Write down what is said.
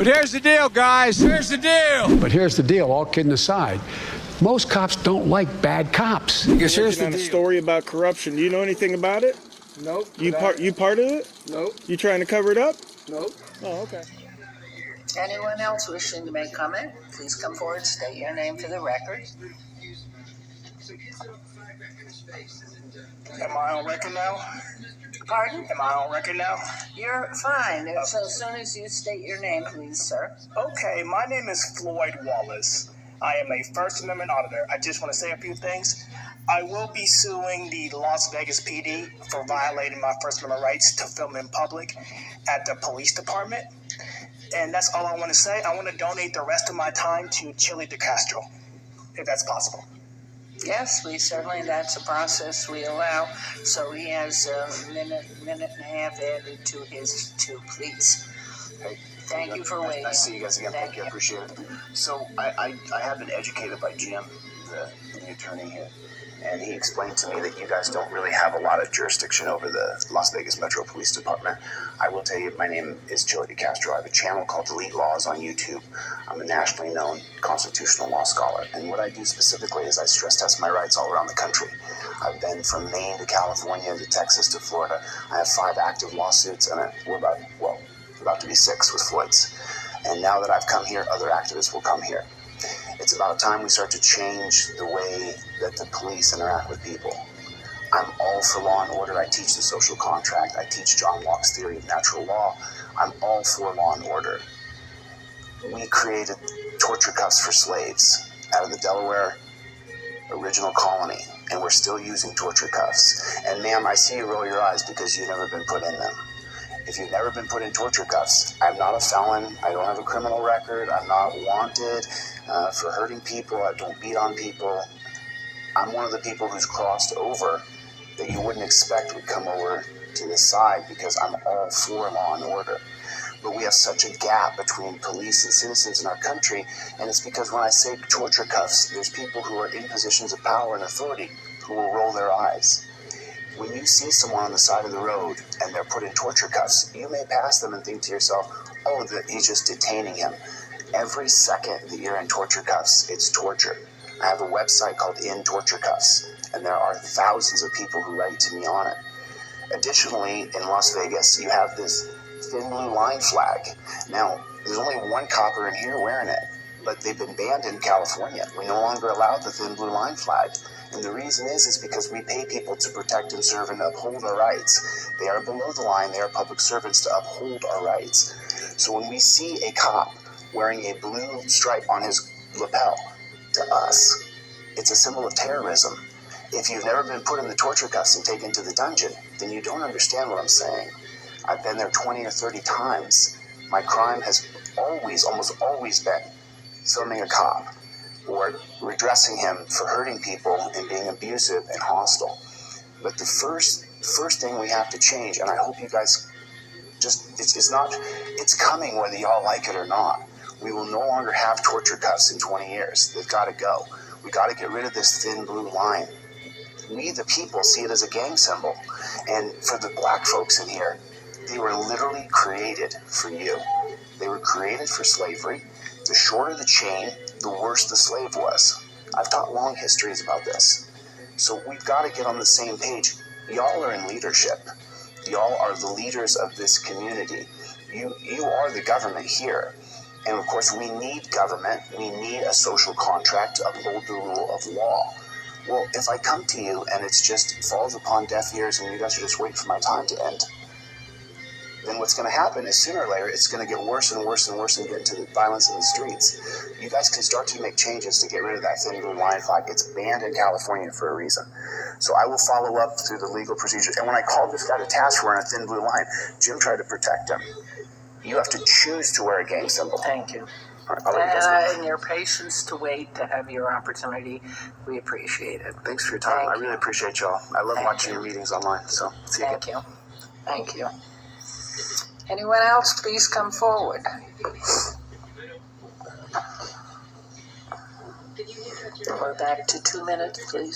But here's the deal, guys. Here's the deal. But here's the deal, all kidding aside. Most cops don't like bad cops. Because here's Working on a story about corruption. Do you know anything about it? Nope. You part of it? Nope. You trying to cover it up? Nope. Oh, okay. Anyone else wishing to make comment, please come forward, state your name for the record. Am I on record now? Pardon? Am I on record now? You're fine. So as soon as you state your name, please, sir. Okay, my name is Floyd Wallace. I am a First Amendment auditor. I just want to say a few things. I will be suing the Las Vegas PD for violating my First Amendment rights to film in public at the police department. And that's all I want to say. I want to donate the rest of my time to Chille de Castro, if that's possible. Yes, that's a process we allow. So he has a minute and a half added to his two, please. Hey, Thank you for waiting. I see you guys again. Thank you. I appreciate it. So I have been educated by Jim, the attorney here, and he explained to me that you guys don't really have a lot of jurisdiction over the Las Vegas Metro Police Department. I will tell you, my name is Chille de Castro. I have a channel called Delete Laws on YouTube. I'm a nationally known constitutional law scholar, and what I do specifically is I stress test my rights all around the country. I've been from Maine to California to Texas to Florida. I have 5 active lawsuits, and we're about to be 6 with Floyd's. And now that I've come here, other activists will come here. It's about time we start to change the way that the police interact with people. I'm all for law and order. I teach the social contract. I teach John Locke's theory of natural law. I'm all for law and order. We created torture cuffs for slaves out of the Delaware original colony, and we're still using torture cuffs. And ma'am, I see you roll your eyes because you've never been put in them. If you've never been put in torture cuffs, I'm not a felon. I don't have a criminal record. I'm not wanted for hurting people. I don't beat on people. I'm one of the people who's crossed over that you wouldn't expect would come over to this side because I'm all for law and order. But we have such a gap between police and citizens in our country, and it's because when I say torture cuffs, there's people who are in positions of power and authority who will roll their eyes. When you see someone on the side of the road and they're put in torture cuffs, you may pass them and think to yourself, oh, he's just detaining him. Every second that you're in torture cuffs, it's torture. I have a website called In Torture Cuffs, and there are thousands of people who write to me on it. Additionally, in Las Vegas, you have this thin blue line flag. Now, there's only one copper in here wearing it, but they've been banned in California. We no longer allow the thin blue line flag. And the reason is because we pay people to protect and serve and uphold our rights. They are below the line. They are public servants to uphold our rights. So when we see a cop wearing a blue stripe on his lapel, to us, it's a symbol of terrorism. If you've never been put in the torture cuffs and taken to the dungeon, then you don't understand what I'm saying. I've been there 20 or 30 times. My crime has almost always been filming a cop or redressing him for hurting people and being abusive and hostile. But the first thing we have to change, and I hope you guys it's coming whether y'all like it or not. We will no longer have torture cuffs in 20 years. They've got to go. We got to get rid of this thin blue line. We, the people, see it as a gang symbol. And for the black folks in here, they were literally created for you. They were created for slavery. The shorter the chain, the worse the slave was. I've taught long histories about this. So we've got to get on the same page. Y'all are in leadership. Y'all are the leaders of this community. You are the government here. And of course, we need government. We need a social contract to uphold the rule of law. Well, if I come to you and it's just falls upon deaf ears and you guys are just waiting for my time to end, then what's going to happen is sooner or later it's going to get worse and worse and worse and get into the violence in the streets. You guys can start to make changes to get rid of that thin blue line flag. It's banned in California for a reason. So I will follow up through the legal procedures. And when I called this guy to task for wearing a thin blue line, Jim tried to protect him. You have to choose to wear a gang symbol. Thank you. And your patience to wait to have your opportunity, we appreciate it. Thanks for your time. I really appreciate y'all. I love watching your meetings online. So see you again. Thank you. Anyone else, please come forward. We're back to 2 minutes, please.